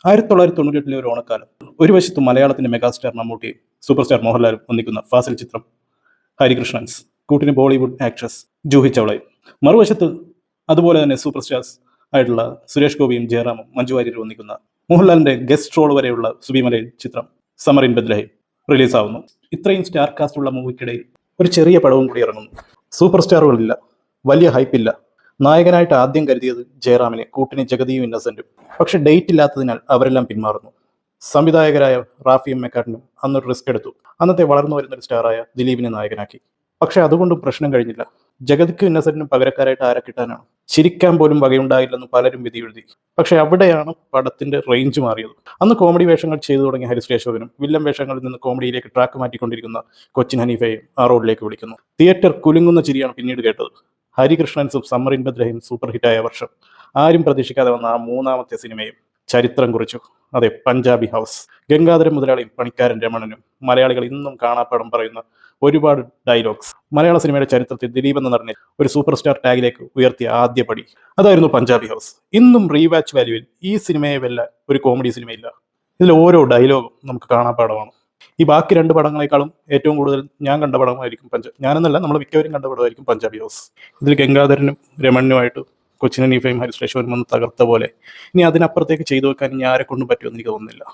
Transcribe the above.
1998 ഒരു ഓണക്കാലം. ഒരു വശത്ത് മലയാളത്തിന്റെ മെഗാസ്റ്റാർ മമ്മൂട്ടിയും സൂപ്പർ സ്റ്റാർ മോഹൻലാലും ഒന്നിക്കുന്ന ഫാസിൽ ചിത്രം ഹരികൃഷ്ണൻസ്, കൂട്ടിന് ബോളിവുഡ് ആക്ട്രസ് ജൂഹി ചൗളയും. മറുവശത്ത് അതുപോലെ തന്നെ സൂപ്പർ സ്റ്റാർസ് ആയിട്ടുള്ള സുരേഷ് ഗോപിയും ജയറാമും മഞ്ജു വാര്യരും ഒന്നിക്കുന്ന മോഹൻലാലിന്റെ ഗസ്റ്റ് റോൾ വരെയുള്ള സുബിമലയിൽ ചിത്രം സമർ ഇൻ ബദ്ലഹേം റിലീസാവുന്നു. ഇത്രയും സ്റ്റാർ കാസ്റ്റ് ഉള്ള മൂവിക്കിടയിൽ ഒരു ചെറിയ പടവും കൂടി ഇറങ്ങുന്നു. സൂപ്പർ സ്റ്റാറുകളില്ല, വലിയ ഹൈപ്പില്ല. നായകനായിട്ട് ആദ്യം കരുതിയത് ജയറാമിനെ, കൂട്ടിന് ജഗതിയും ഇന്നസെന്റും. പക്ഷെ ഡേറ്റ് ഇല്ലാത്തതിനാൽ അവരെല്ലാം പിന്മാറുന്നു. സംവിധായകരായ റാഫിയും മെക്കാട്ടിനും അന്നൊരു റിസ്ക് എടുത്തു. അന്നത്തെ വളർന്നു വരുന്നൊരു സ്റ്റാറായ ദിലീപിനെ നായകനാക്കി. പക്ഷെ അതുകൊണ്ടും പ്രശ്നം കഴിഞ്ഞില്ല. ജഗതിക്കും ഇന്നസെന്റിനും പകരക്കാരായിട്ട് ആരെ കിട്ടാനാണ്? ചിരിക്കാൻ പോലും വകയുണ്ടായില്ലെന്ന് പലരും വിധി എഴുതി. പക്ഷെ അവിടെയാണ് പടത്തിന്റെ റേഞ്ച് മാറിയത്. അന്ന് കോമഡി വേഷങ്ങൾ ചെയ്തു തുടങ്ങിയ ഹരിശ്രീ അശോകനും വില്ലൻ വേഷങ്ങളിൽ നിന്ന് കോമഡിയിലേക്ക് ട്രാക്ക് മാറ്റിക്കൊണ്ടിരിക്കുന്ന കൊച്ചിൻ ഹനീഫയും ആ റോഡിലേക്ക് വിളിക്കുന്നു. തിയേറ്റർ കുലുങ്ങുന്ന ചിരിയാണ് പിന്നീട് കേട്ടത്. ഹരികൃഷ്ണൻസും സമ്മർ ഇൻ ബദ്ലഹേം സൂപ്പർ ഹിറ്റായ വർഷം. ആരും പ്രതീക്ഷിക്കാതെ വന്ന ആ മൂന്നാമത്തെ സിനിമയും ചരിത്രം കുറിച്ചു. അതെ, പഞ്ചാബി ഹൗസ്. ഗംഗാധരൻ മുതലാളിയും പണിക്കാരൻ രമണനും മലയാളികൾ ഇന്നും കാണാപ്പാടം പറയുന്ന ഒരുപാട് ഡയലോഗ്സ്. മലയാള സിനിമയുടെ ചരിത്രത്തിൽ ദിലീപ് എന്ന നടനെ ഒരു സൂപ്പർ സ്റ്റാർ ടാഗിലേക്ക് ഉയർത്തിയ ആദ്യ പടി അതായിരുന്നു പഞ്ചാബി ഹൗസ്. ഇന്നും റീവാച്ച് വാല്യൂവിൽ ഈ സിനിമയെ വല്ല ഒരു കോമഡി സിനിമയില്ല. ഇതിൽ ഓരോ ഡയലോഗും നമുക്ക് കാണാപ്പാടമാണ്. ഈ ബാക്കി രണ്ട് പടങ്ങളെക്കാളും ഏറ്റവും കൂടുതൽ ഞാൻ കണ്ട പടമായിരിക്കും ഞാനെന്നല്ല, നമ്മൾ മിക്കവരും കണ്ട പടമായിരിക്കും പഞ്ചാബി ഹൗസ്. ഇതിൽ ഗംഗാധരനും രമണനുമായിട്ട് കൊച്ചിൻ ഹനീഫയും ഹരിശ്രീ അശോകനും വന്ന് തകർത്ത പോലെ ഇനി അതിനപ്പുറത്തേക്ക് ചെയ്തു വെക്കാൻ ഇനി ആരെ കൊണ്ടും പറ്റുമെന്ന് എനിക്ക് തോന്നുന്നില്ല.